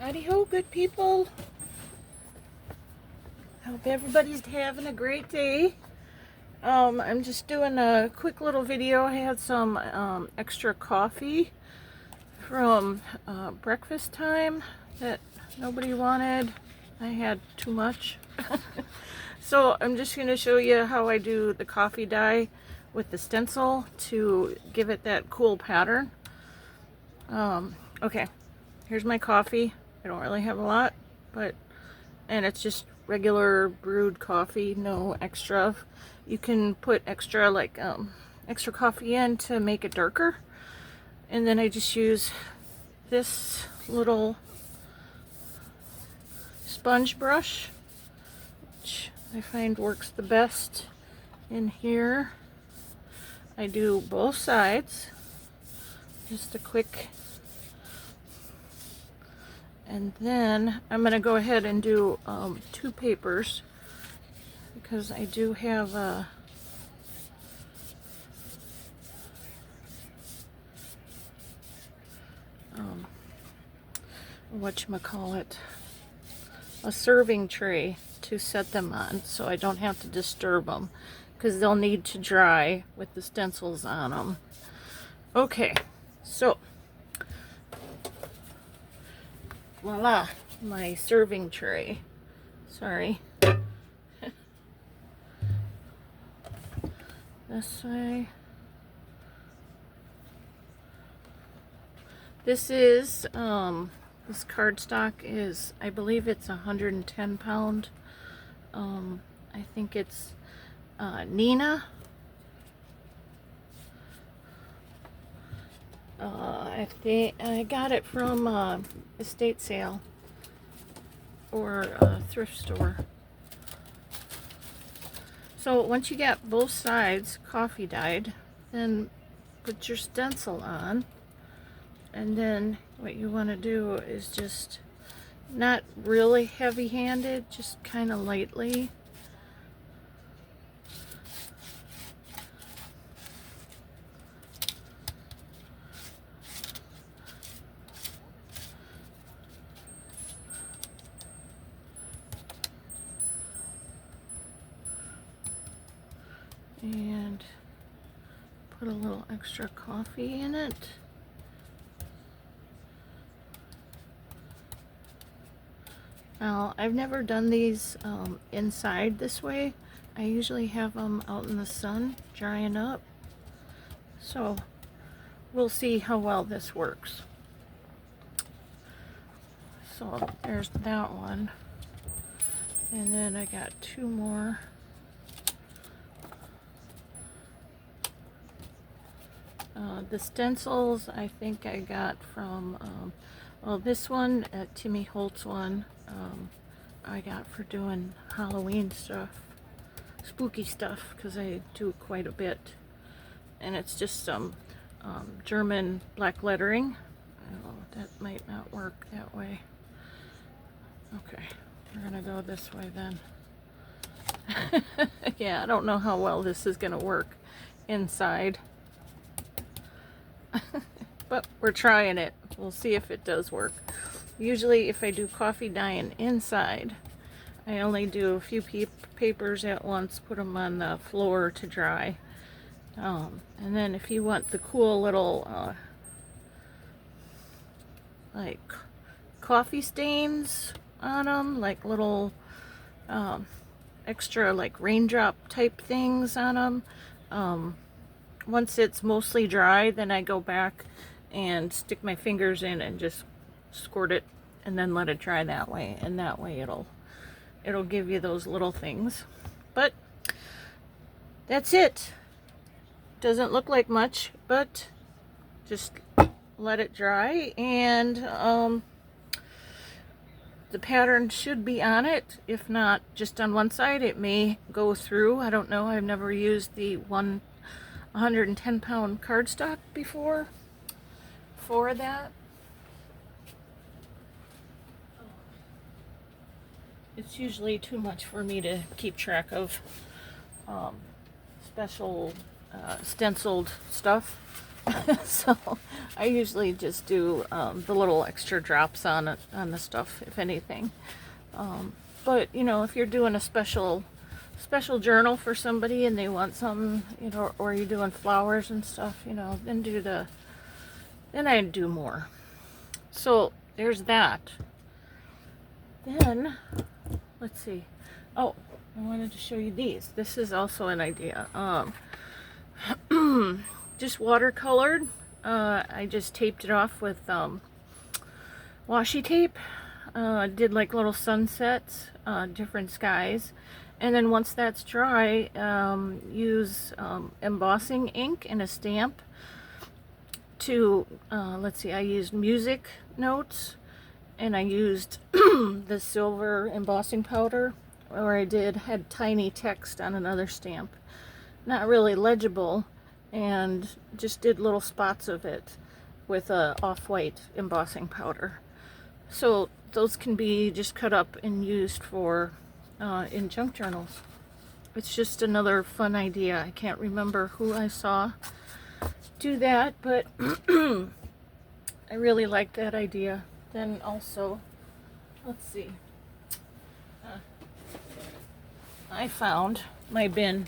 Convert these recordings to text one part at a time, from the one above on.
Howdy ho, good people. Hope everybody's having a great day. I'm just doing a quick little video. I had some extra coffee from breakfast time that nobody wanted. I had too much. So I'm just going to show you how I do the coffee dye with the stencil to give it that cool pattern. Okay, here's my coffee. I don't really have a lot, and it's just regular brewed coffee, no extra. You can put extra extra coffee in to make it darker. And then I just use this little sponge brush, which I find works the best in here. I do both sides, just a quick. And then I'm going to go ahead and do 2 papers because I do have a whatchamacallit, a serving tray to set them on so I don't have to disturb them because they'll need to dry with the stencils on them. Okay, so voila, my serving tray. Sorry. This way. This is, this cardstock is, I believe it's 110 pound. I think it's Nina. I think I got it from estate sale or a thrift store. So once you get both sides coffee dyed, then put your stencil on, and then what you want to do is just not really heavy-handed, just kind of lightly. And put a little extra coffee in it. Now, I've never done these inside this way. I usually have them out in the sun drying up. So we'll see how well this works. So there's that one. And then I got 2 more. The stencils I think I got from, well, this one, Timmy Holtz one, I got for doing Halloween stuff, spooky stuff, because I do quite a bit. And it's just some German black lettering. Oh, that might not work that way. Okay, we're gonna go this way then. Yeah, I don't know how well this is gonna work inside. But we're trying it. We'll see if it does work. Usually if I do coffee dyeing inside, I only do a few papers at once, put them on the floor to dry. And then if you want the cool little like coffee stains on them, like little extra like raindrop type things on them, once it's mostly dry, then I go back and stick my fingers in and just squirt it and then let it dry that way, and that way it'll give you those little things. But that's it. Doesn't look like much, but just let it dry, and the pattern should be on it. If not just on one side, it may go through. I don't know. I've never used the 110 pound cardstock before for that. It's usually too much for me to keep track of special stenciled stuff. So I usually just do the little extra drops on it, on the stuff, if anything. But you know, if you're doing a special journal for somebody and they want something, you know, or you're doing flowers and stuff, you know, then I do more. So there's that. Then let's see. Oh, I wanted to show you these. This is also an idea. Just watercolored. I just taped it off with washi tape. Did like little sunsets, different skies, and then once that's dry, use embossing ink and a stamp to let's see, I used music notes, and I used the silver embossing powder, or I had tiny text on another stamp, not really legible, and just did little spots of it with a off-white embossing powder. So those can be just cut up and used for in junk journals. It's just another fun idea. I can't remember who I saw do that, but I really like that idea. Then also, let's see, I found my bin.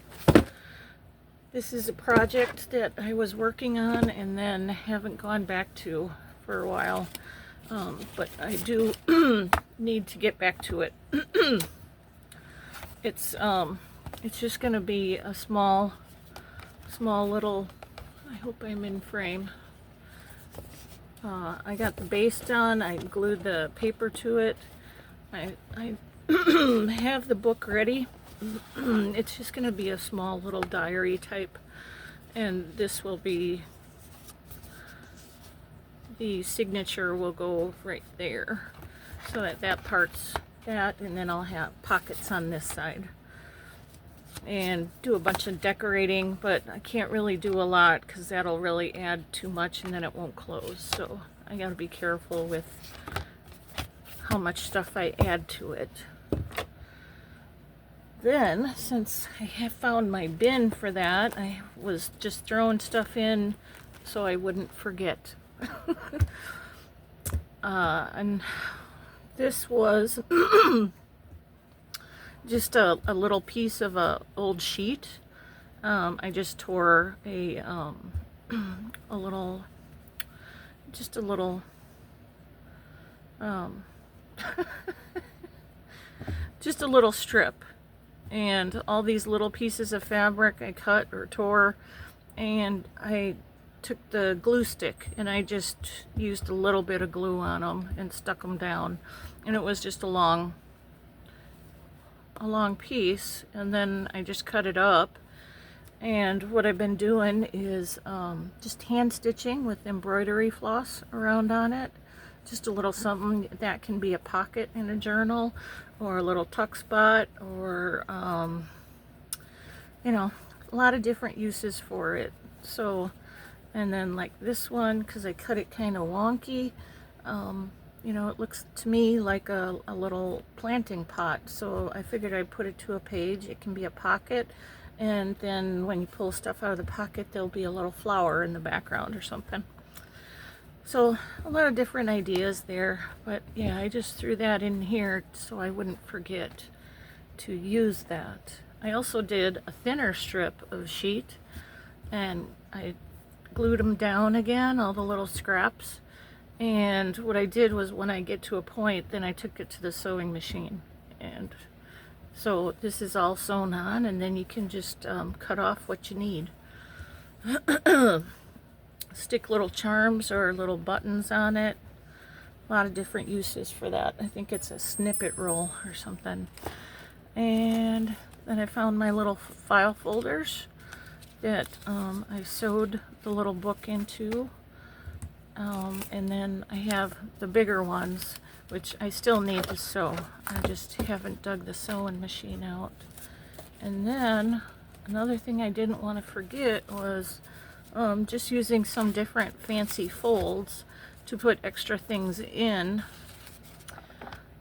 This is a project that I was working on and then haven't gone back to for a while, but I do need to get back to it. It's just going to be a small little, I hope I'm in frame. I got the base done, I glued the paper to it, I have the book ready. It's just going to be a small little diary type, and this will be, the signature will go right there, so that part's that, and then I'll have pockets on this side, and do a bunch of decorating, but I can't really do a lot because that'll really add too much and then it won't close, so I gotta be careful with how much stuff I add to it. Then, since I have found my bin for that, I was just throwing stuff in so I wouldn't forget. And this was just a little piece of a old sheet. I just tore a little, just a little just a little strip, and all these little pieces of fabric I cut or tore, and I took the glue stick and I just used a little bit of glue on them and stuck them down, and it was just a long piece, and then I just cut it up. And what I've been doing is just hand stitching with embroidery floss around on it. Just a little something that can be a pocket in a journal, or a little tuck spot, or you know, a lot of different uses for it. So, and then like this one, because I cut it kind of wonky, you know, it looks to me like a little planting pot, so I figured I'd put it to a page. It can be a pocket, and then when you pull stuff out of the pocket, there'll be a little flower in the background or something. So a lot of different ideas there, but yeah, I just threw that in here so I wouldn't forget to use that. I also did a thinner strip of sheet, and I glued them down again, all the little scraps. And what I did was, when I get to a point, then I took it to the sewing machine. And so this is all sewn on, and then you can just cut off what you need. Stick little charms or little buttons on it. A lot of different uses for that. I think it's a snippet roll or something. And then I found my little file folders that I sewed the little book into. And then I have the bigger ones, which I still need to sew. I just haven't dug the sewing machine out. And then another thing I didn't want to forget was just using some different fancy folds to put extra things in,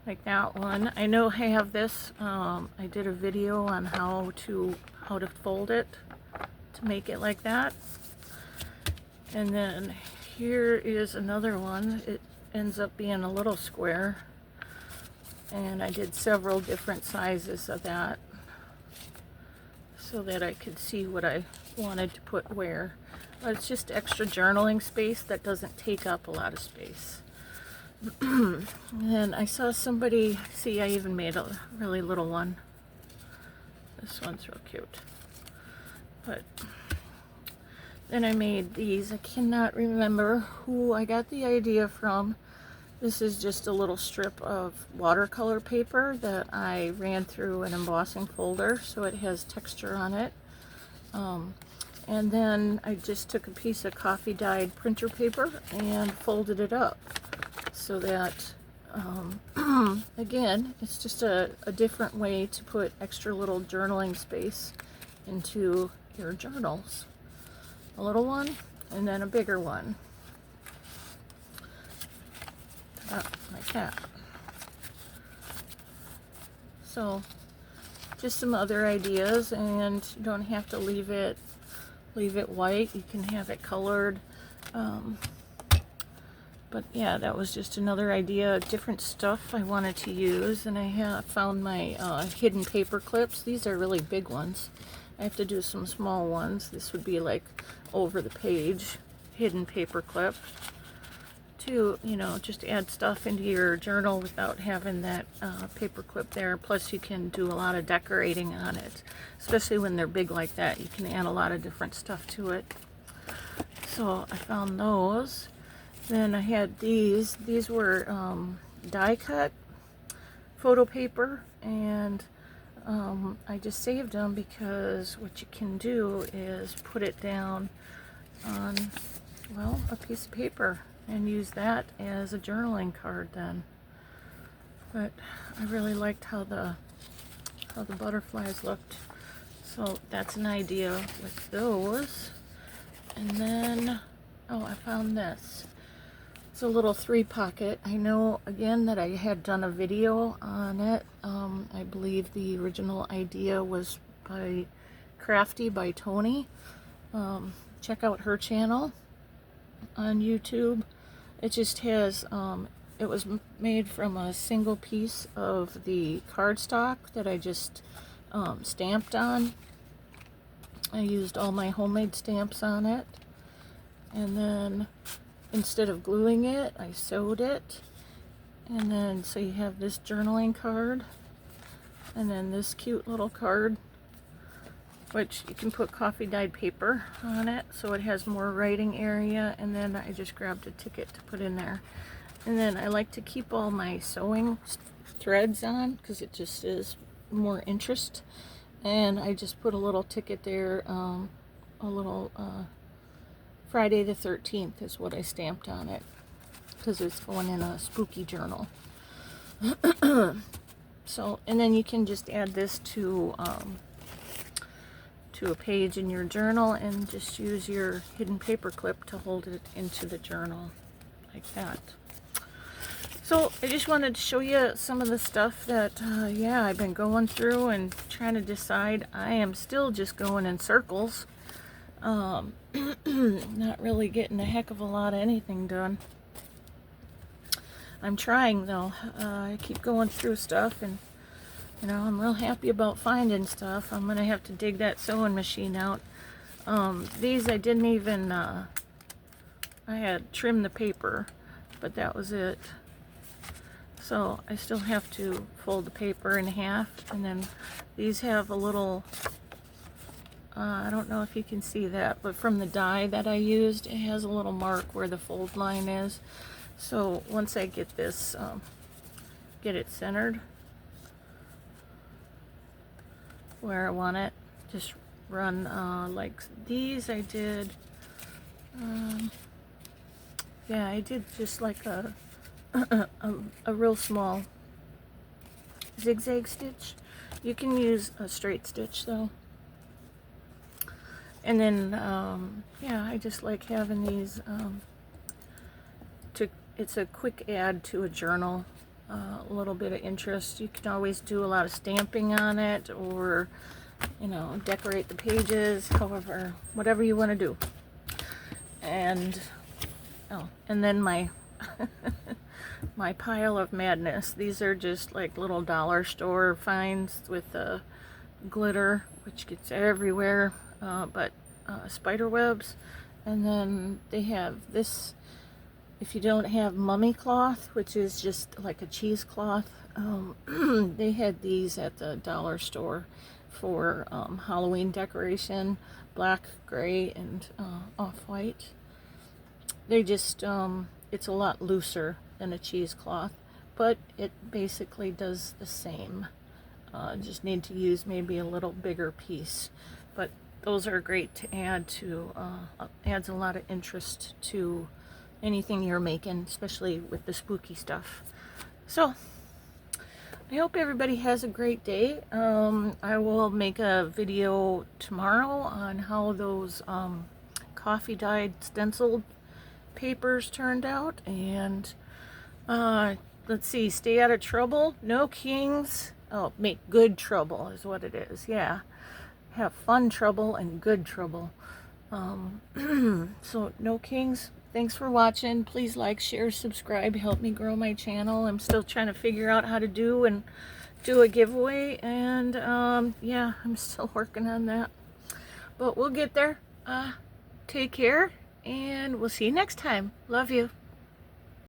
like that one. I know I have this. I did a video on how to fold it to make it like that. And then here is another one. It ends up being a little square, and I did several different sizes of that so that I could see what I wanted to put where. But it's just extra journaling space that doesn't take up a lot of space. And I saw somebody, see, I even made a really little one. This one's real cute. But then I made these. I cannot remember who I got the idea from. This is just a little strip of watercolor paper that I ran through an embossing folder so it has texture on it. And then I just took a piece of coffee dyed printer paper and folded it up so that, again, it's just a different way to put extra little journaling space into your journals. A little one and then a bigger one. Like that. So just some other ideas, and you don't have to leave it white. You can have it colored. But yeah, that was just another idea, different stuff I wanted to use. And I found my hidden paper clips. These are really big ones. I have to do some small ones. This would be like over the page hidden paper clip to, you know, just add stuff into your journal without having that paper clip there. Plus you can do a lot of decorating on it, especially when they're big like that. You can add a lot of different stuff to it. So I found those. Then I had these. These were die cut photo paper, and I just saved them because what you can do is put it down on, well, a piece of paper and use that as a journaling card then. But I really liked how the butterflies looked. So that's an idea with those. And then, oh, I found this. It's a little 3-pocket. I know, again, that I had done a video on it. I believe the original idea was by Crafty by Tony. Check out her channel on YouTube. It just has, it was made from a single piece of the cardstock that I just stamped on. I used all my homemade stamps on it, and then instead of gluing it, I sewed it. And then so you have this journaling card, and then this cute little card, which you can put coffee dyed paper on it so it has more writing area. And then I just grabbed a ticket to put in there. And then I like to keep all my sewing threads on because it just is more interest. And I just put a little ticket there, a little Friday the 13th is what I stamped on it because it's going in a spooky journal. So, and then you can just add this to a page in your journal and just use your hidden paper clip to hold it into the journal like that. So I just wanted to show you some of the stuff that yeah, I've been going through and trying to decide. I am still just going in circles, not really getting a heck of a lot of anything done. I'm trying though. I keep going through stuff, and you know, I'm real happy about finding stuff. I'm gonna have to dig that sewing machine out. These I didn't even, I had trimmed the paper, but that was it. So I still have to fold the paper in half, and then these have a little, I don't know if you can see that, but from the die that I used, it has a little mark where the fold line is. So once I get this, get it centered where I want it, just run like these. I did, yeah, I did just like a real small zigzag stitch. You can use a straight stitch though. And then yeah, I just like having these it's a quick add to a journal, a little bit of interest. You can always do a lot of stamping on it, or you know, decorate the pages, however, whatever you want to do. And oh, and then my my pile of madness. These are just like little dollar store finds with glitter, which gets everywhere, but spider webs. And then they have this, if you don't have mummy cloth, which is just like a cheesecloth, they had these at the dollar store for Halloween decoration, black, gray, and off-white. They just, it's a lot looser than a cheesecloth, but it basically does the same. Just need to use maybe a little bigger piece, but those are great to add to, adds a lot of interest to anything you're making, especially with the spooky stuff. So I hope everybody has a great day. I will make a video tomorrow on how those coffee dyed stenciled papers turned out. And let's see, stay out of trouble, no kings. Oh, make good trouble is what it is. Yeah, have fun trouble and good trouble. So no kings. Thanks for watching. Please like, share, subscribe, help me grow my channel. I'm still trying to figure out how to do a giveaway, and yeah, I'm still working on that, but we'll get there. Take care, and we'll see you next time. Love you.